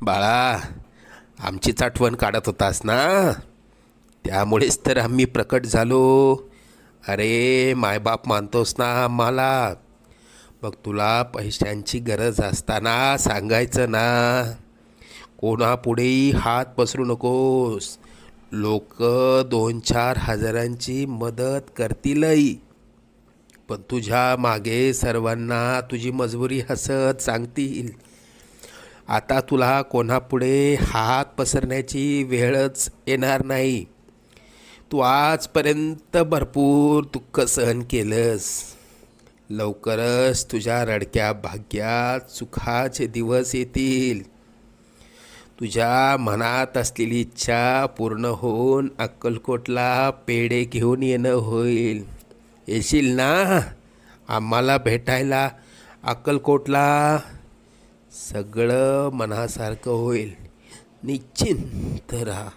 बाळा, आमचीच आठवण काढत होतास ना, त्यामुळेच तर आम्ही प्रकट झालो. अरे मायबाप मानतोस ना आम्हाला, मग तुला पैशांची गरज असताना सांगायचं ना. कोणापुढेही हात पसरू नकोस. लोक 2-4 हजारांची मदत करतीलही, पण तुझ्या मागे सर्वांना तुझी मजबुरी हसत सांगतील. आता तुला कोणापुढे हात पसरण्याची वेळच येणार नाही. तू आजपर्यंत भरपूर दुःख सहन केलंस. लवकरच तुझ्या रडक्या भाग्यात सुखाचे दिवस येतील. तुझ्या मनात असलेली इच्छा पूर्ण होऊन अक्कलकोटला पेढे घेऊन येणं होईल. येशील ना आम्हाला भेटायला अक्कलकोटला? सगळं मनासारखं होईल. निश्चिंत राहा.